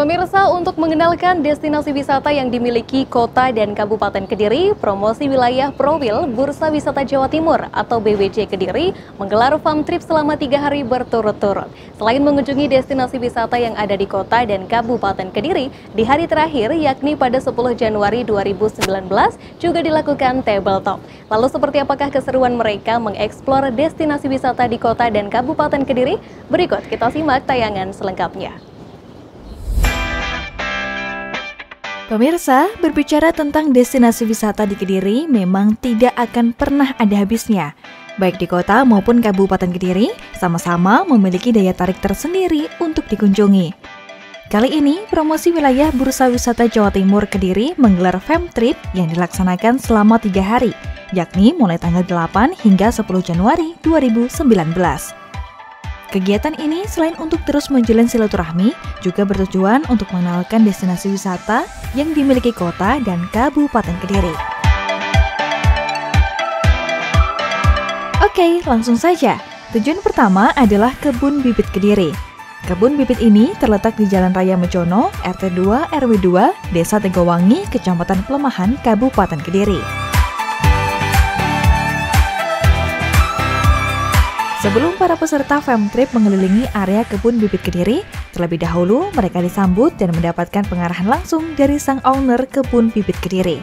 Pemirsa, untuk mengenalkan destinasi wisata yang dimiliki Kota dan Kabupaten Kediri, Promosi Wilayah Prowil Bursa Wisata Jawa Timur atau BWJ Kediri menggelar farm trip selama 3 hari berturut-turut. Selain mengunjungi destinasi wisata yang ada di Kota dan Kabupaten Kediri, di hari terakhir yakni pada 10 Januari 2019 juga dilakukan tabletop. Lalu seperti apakah keseruan mereka mengeksplor destinasi wisata di Kota dan Kabupaten Kediri? Berikut kita simak tayangan selengkapnya. Pemirsa, berbicara tentang destinasi wisata di Kediri memang tidak akan pernah ada habisnya. Baik di kota maupun Kabupaten Kediri, sama-sama memiliki daya tarik tersendiri untuk dikunjungi. Kali ini, Promosi Wilayah Bursa Wisata Jawa Timur Kediri menggelar farm trip yang dilaksanakan selama 3 hari, yakni mulai tanggal 8 hingga 10 Januari 2019. Kegiatan ini selain untuk terus menjalin silaturahmi, juga bertujuan untuk mengenalkan destinasi wisata yang dimiliki Kota dan Kabupaten Kediri. Oke, langsung saja. Tujuan pertama adalah Kebun Bibit Kediri. Kebun bibit ini terletak di Jalan Raya Mejono, RT 2 RW 2, Desa Tegowangi, Kecamatan Pelemahan, Kabupaten Kediri. Sebelum para peserta farm trip mengelilingi area Kebun Bibit Kediri, terlebih dahulu mereka disambut dan mendapatkan pengarahan langsung dari sang owner Kebun Bibit Kediri.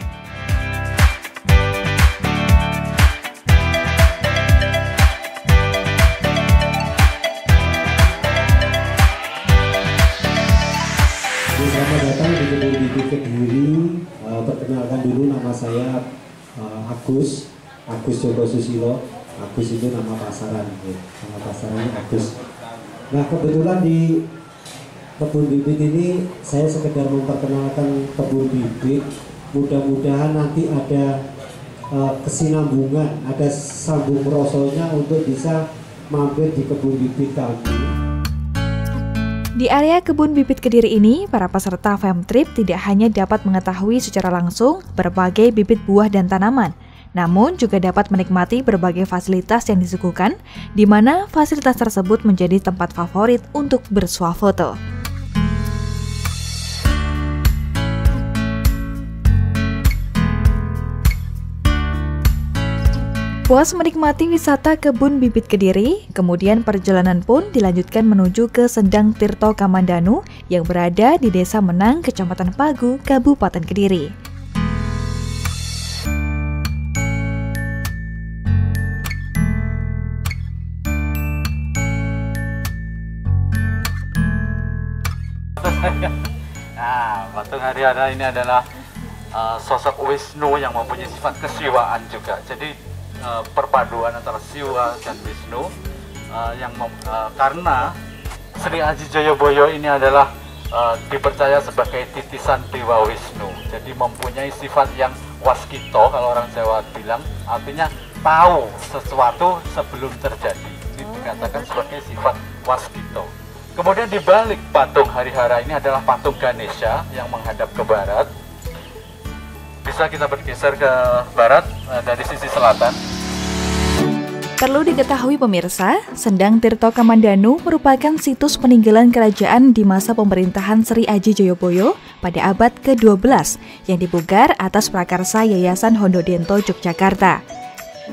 Selamat datang di Kebun Bibit Kediri. Perkenalkan dulu, nama saya Agus Joko Susilo. Agus itu nama pasaran, nama pasarannya Agus. Nah, kebetulan di Kebun Bibit ini saya sekedar memperkenalkan kebun bibit. Mudah-mudahan nanti ada kesinambungan, ada sambung merosonya untuk bisa mampir di kebun bibit kami. Di area Kebun Bibit Kediri ini, para peserta farm trip tidak hanya dapat mengetahui secara langsung berbagai bibit buah dan tanaman, namun juga dapat menikmati berbagai fasilitas yang disuguhkan, di mana fasilitas tersebut menjadi tempat favorit untuk bersuah foto. Puas menikmati wisata Kebun Bibit Kediri, kemudian perjalanan pun dilanjutkan menuju ke Sendang Tirto Kamandanu yang berada di Desa Menang, Kecamatan Pagu, Kabupaten Kediri. Nah, patung hari-hari ini adalah sosok Wisnu yang mempunyai sifat kesiwaan juga. Jadi perpaduan antara Siwa dan Wisnu karena Sri Aji Joyoboyo ini adalah dipercaya sebagai titisan Dewa Wisnu. Jadi mempunyai sifat yang waskito, kalau orang Jawa bilang, artinya tahu sesuatu sebelum terjadi. Ini dikatakan sebagai sifat waskito. Kemudian di balik patung Harihara ini adalah patung Ganesha yang menghadap ke barat. Bisa kita bergeser ke barat dari sisi selatan. Perlu diketahui pemirsa, Sendang Tirto Kamandanu merupakan situs peninggalan kerajaan di masa pemerintahan Sri Aji Joyoboyo pada abad ke-12 yang dipugar atas prakarsa Yayasan Hondodento Yogyakarta.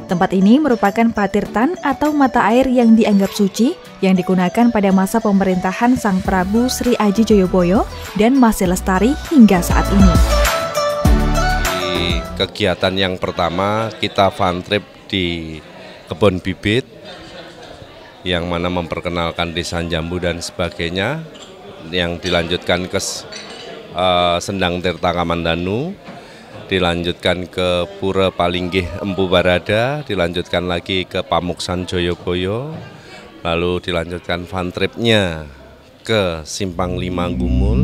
Tempat ini merupakan patirtan atau mata air yang dianggap suci yang digunakan pada masa pemerintahan Sang Prabu Sri Aji Joyoboyo dan masih lestari hingga saat ini. Di kegiatan yang pertama kita farm trip di Kebun Bibit yang mana memperkenalkan desa Jambu dan sebagainya, yang dilanjutkan ke Sendang Tirta Kamandanu, dilanjutkan ke Pura Palinggih Empu Barada, dilanjutkan lagi ke Pamuksan Joyoboyo, lalu dilanjutkan fun tripnya ke Simpang 5 Gumul.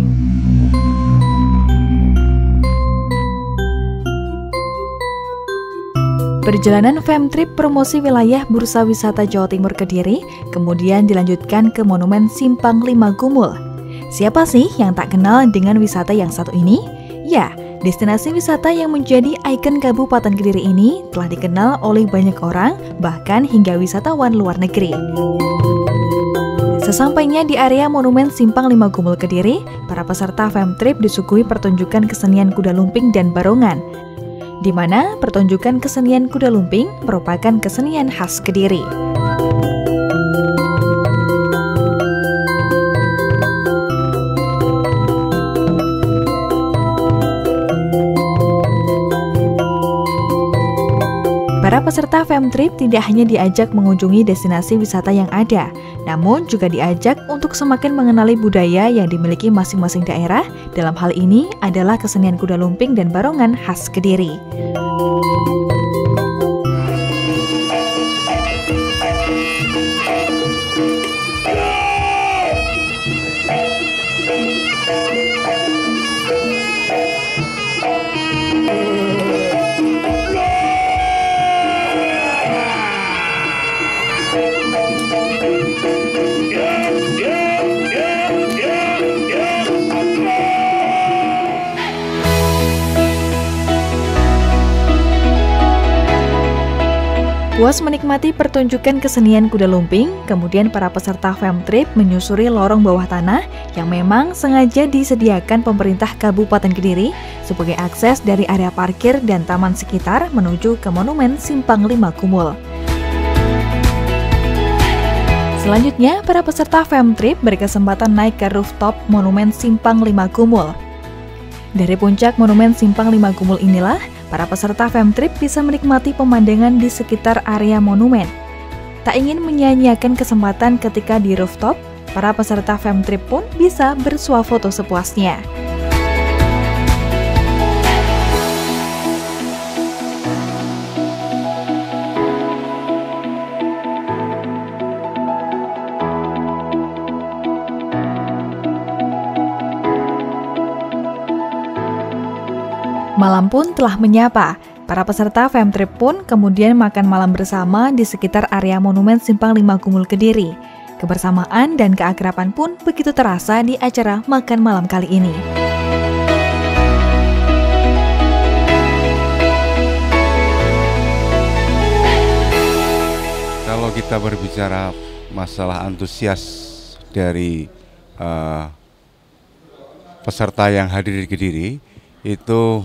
Perjalanan farm trip Promosi Wilayah Bursa Wisata Jawa Timur Kediri kemudian dilanjutkan ke Monumen Simpang 5 Gumul. Siapa sih yang tak kenal dengan wisata yang satu ini? Ya, destinasi wisata yang menjadi ikon Kabupaten Kediri ini telah dikenal oleh banyak orang, bahkan hingga wisatawan luar negeri. Sesampainya di area Monumen Simpang 5 Gumul Kediri, para peserta Femtrip disuguhi pertunjukan kesenian kuda lumping dan barongan, di mana pertunjukan kesenian kuda lumping merupakan kesenian khas Kediri. Para peserta Femtrip tidak hanya diajak mengunjungi destinasi wisata yang ada, namun juga diajak untuk semakin mengenali budaya yang dimiliki masing-masing daerah. Dalam hal ini adalah kesenian kuda lumping dan barongan khas Kediri. Puas menikmati pertunjukan kesenian kuda lumping, kemudian para peserta Femtrip menyusuri lorong bawah tanah yang memang sengaja disediakan pemerintah Kabupaten Kediri sebagai akses dari area parkir dan taman sekitar menuju ke Monumen Simpang 5 Gumul. Selanjutnya, para peserta Femtrip berkesempatan naik ke rooftop Monumen Simpang 5 Gumul. Dari puncak Monumen Simpang 5 Gumul inilah, para peserta Femtrip bisa menikmati pemandangan di sekitar area monumen. Tak ingin menyia-nyiakan kesempatan ketika di rooftop, para peserta Femtrip pun bisa bersuah foto sepuasnya. Malam pun telah menyapa. Para peserta Femtrip pun kemudian makan malam bersama di sekitar area Monumen Simpang 5 Gumul Kediri. Kebersamaan dan keakraban pun begitu terasa di acara makan malam kali ini. Kalau kita berbicara masalah antusias dari peserta yang hadir di Kediri, itu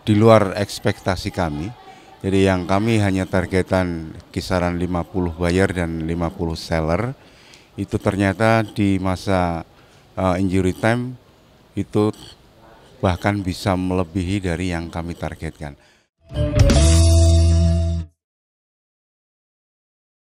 di luar ekspektasi kami. Jadi yang kami hanya targetan kisaran 50 buyer dan 50 seller, itu ternyata di masa injury time itu bahkan bisa melebihi dari yang kami targetkan.